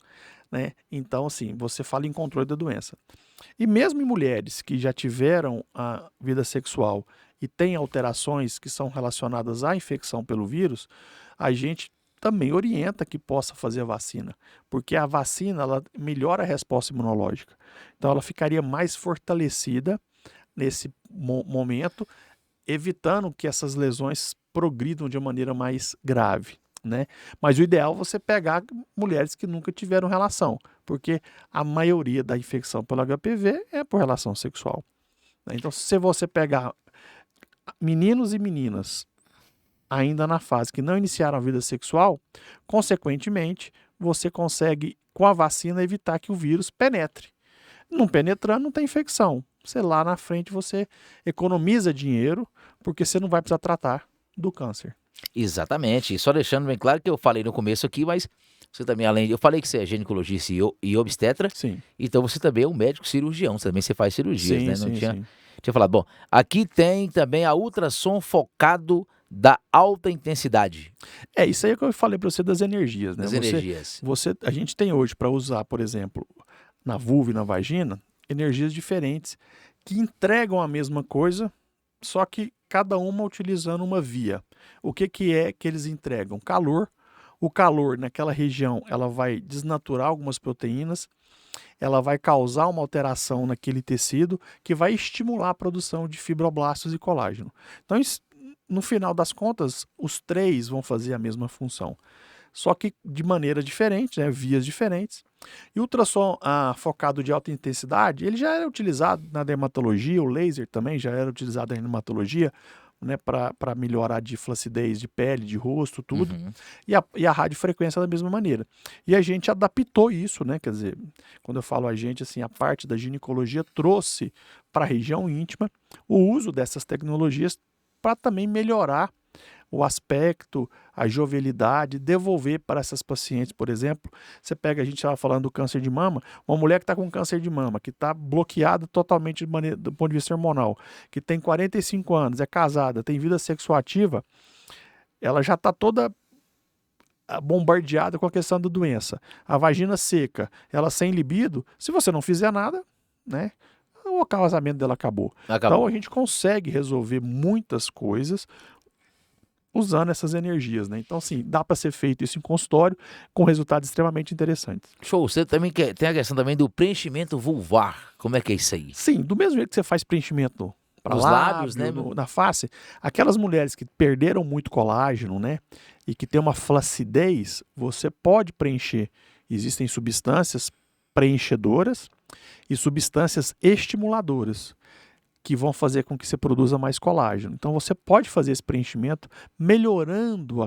né? Então, assim, você fala em controle da doença. E mesmo em mulheres que já tiveram a vida sexual e têm alterações que são relacionadas à infecção pelo vírus, a gente também orienta que possa fazer a vacina, porque a vacina ela melhora a resposta imunológica. Então ela ficaria mais fortalecida nesse momento, evitando que essas lesões progridam de uma maneira mais grave, né? Mas o ideal é você pegar mulheres que nunca tiveram relação, porque a maioria da infecção pelo HPV é por relação sexual, né? Então, se você pegar meninos e meninas ainda na fase que não iniciaram a vida sexual, consequentemente, você consegue, com a vacina, evitar que o vírus penetre. Não penetrando, não tem infecção. Você lá na frente você economiza dinheiro, porque você não vai precisar tratar do câncer. Exatamente. E só deixando bem claro que eu falei no começo aqui, mas você também, além de... Eu falei que você é ginecologista e obstetra, Sim, então você também é um médico cirurgião, também você faz cirurgias, sim, né? Não sim, tinha... sim. Tinha falado, bom, aqui tem também a ultrassom focado da alta intensidade É isso aí que eu falei para você das energias, né? das energias. A gente tem hoje para usar, por exemplo, na vulva e na vagina, energias diferentes que entregam a mesma coisa, só que cada uma utilizando uma via. O que que é que eles entregam? Calor. O calor naquela região, ela vai desnaturar algumas proteínas, ela vai causar uma alteração naquele tecido que vai estimular a produção de fibroblastos e colágeno. Então, no final das contas, os três vão fazer a mesma função, só que de maneira diferente, né, vias diferentes. E o ultrassom focado de alta intensidade, ele já era utilizado na dermatologia, o laser também já era utilizado na dermatologia, né, para melhorar de flacidez de pele, de rosto, tudo. Uhum. E a radiofrequência da mesma maneira. E a gente adaptou isso, né? Quer dizer, quando eu falo a gente, assim, a parte da ginecologia trouxe para a região íntima o uso dessas tecnologias para também melhorar o aspecto, a jovialidade, devolver para essas pacientes, por exemplo, você pega, a gente estava falando do câncer de mama, uma mulher que está com câncer de mama, que está bloqueada totalmente do ponto de vista hormonal, que tem 45 anos, é casada, tem vida sexual ativa, ela já está toda bombardeada com a questão da doença. A vagina seca, ela sem libido, se você não fizer nada, né, o casamento dela acabou. Então a gente consegue resolver muitas coisas usando essas energias, né? Então, assim, dá para ser feito isso em consultório com resultados extremamente interessantes. Show. Você também tem a questão também do preenchimento vulvar. Como é que é isso aí? Sim, do mesmo jeito que você faz preenchimento para Nos lábios, né? na face, aquelas mulheres que perderam muito colágeno, né? E que tem uma flacidez, você pode preencher. Existem substâncias preenchedoras e substâncias estimuladoras, que vão fazer com que você produza mais colágeno. Então você pode fazer esse preenchimento melhorando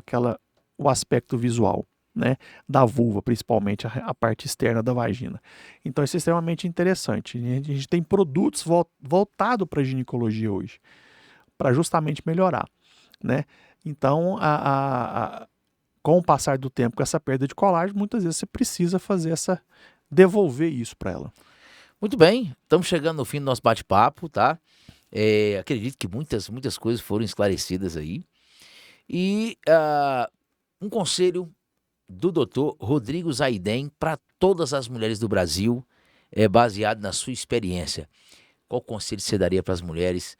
o aspecto visual, né, da vulva, principalmente a parte externa da vagina. Então isso é extremamente interessante. A gente tem produtos voltados para a ginecologia hoje, para justamente melhorar, né? Então, com o passar do tempo, com essa perda de colágeno, muitas vezes você precisa fazer devolver isso para ela. Muito bem, estamos chegando no fim do nosso bate-papo, tá? Acredito que muitas coisas foram esclarecidas aí. E um conselho do Dr. Rodrigo Zaiden para todas as mulheres do Brasil, baseado na sua experiência. Qual conselho você daria para as mulheres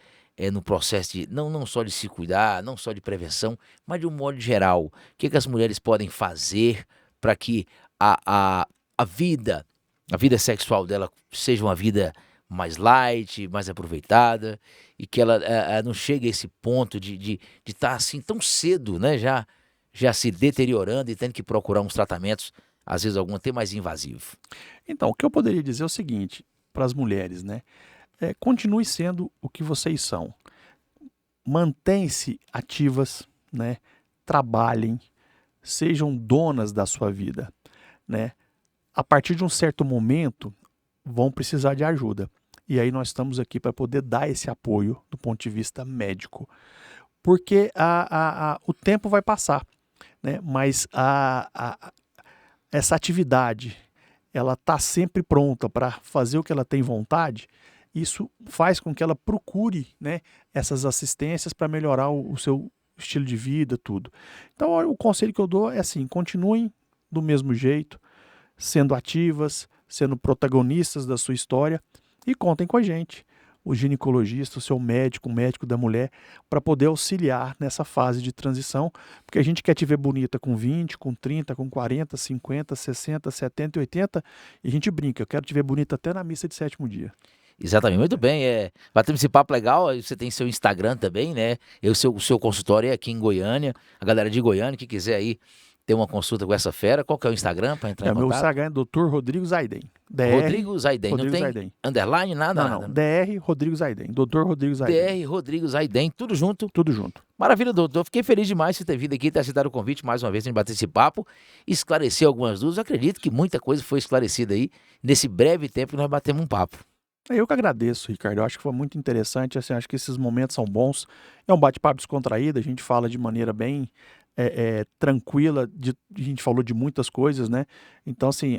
no processo de, não só de se cuidar, não só de prevenção, mas de um modo geral? O que as mulheres podem fazer para que a vida sexual dela seja uma vida mais light, mais aproveitada, e que ela não chegue a esse ponto de estar assim tão cedo, né, já se deteriorando e tendo que procurar uns tratamentos, às vezes algum até mais invasivo. Então, o que eu poderia dizer é o seguinte para as mulheres, né? Continue sendo o que vocês são. Mantém-se ativas, né? Trabalhem, sejam donas da sua vida, né? A partir de um certo momento, vão precisar de ajuda. E aí nós estamos aqui para poder dar esse apoio do ponto de vista médico. Porque o tempo vai passar, né? Mas essa atividade, ela está sempre pronta para fazer o que ela tem vontade, isso faz com que ela procure, né, essas assistências para melhorar o seu estilo de vida, tudo. Então, o conselho que eu dou é assim: continuem do mesmo jeito, sendo ativas, sendo protagonistas da sua história, e contem com a gente, o ginecologista, o seu médico, o médico da mulher, para poder auxiliar nessa fase de transição, porque a gente quer te ver bonita com 20, com 30, com 40, 50, 60, 70 e 80, e a gente brinca: eu quero te ver bonita até na missa de sétimo dia. Exatamente, muito bem. Batemos esse papo legal. Aí você tem seu Instagram também, né? O seu consultório é aqui em Goiânia. A galera de Goiânia que quiser aí ter uma consulta com essa fera, qual que é o Instagram para entrar em Meu contato? Instagram é Dr. Rodrigo Zaiden. Rodrigo Zaiden, não Rodrigo tem Zaiden. underline, nada, Não, nada. DR Rodrigo Zaiden. Dr. Rodrigo Zaiden. DR Rodrigo Zaiden, tudo junto. Tudo junto. Maravilha, doutor. Fiquei feliz demais de ter vindo aqui, ter aceitado o convite mais uma vez, a gente bater esse papo, esclarecer algumas dúvidas. Eu acredito que muita coisa foi esclarecida aí nesse breve tempo que nós batemos um papo. Eu que agradeço, Ricardo. Eu acho que foi muito interessante. Assim, acho que esses momentos são bons. É um bate-papo descontraído. A gente fala de maneira bem tranquila. A gente falou de muitas coisas, né? Então, assim,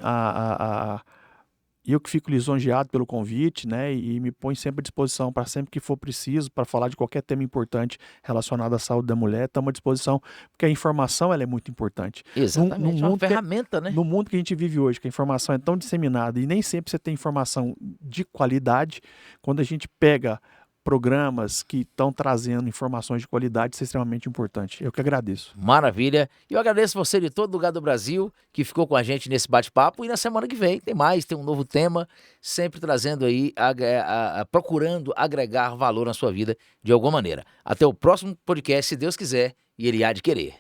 eu que fico lisonjeado pelo convite, né? E me ponho sempre à disposição para sempre que for preciso, para falar de qualquer tema importante relacionado à saúde da mulher. Estamos à disposição, porque a informação ela é muito importante. Exatamente, uma ferramenta, né? No mundo que a gente vive hoje, que a informação é tão disseminada e nem sempre você tem informação de qualidade, quando a gente pega programas que estão trazendo informações de qualidade, isso é extremamente importante. Eu que agradeço. Maravilha. E eu agradeço você de todo lugar do Brasil que ficou com a gente nesse bate-papo. E na semana que vem tem mais, tem um novo tema, sempre trazendo aí, procurando agregar valor na sua vida de alguma maneira. Até o próximo podcast, se Deus quiser, e Ele há de querer.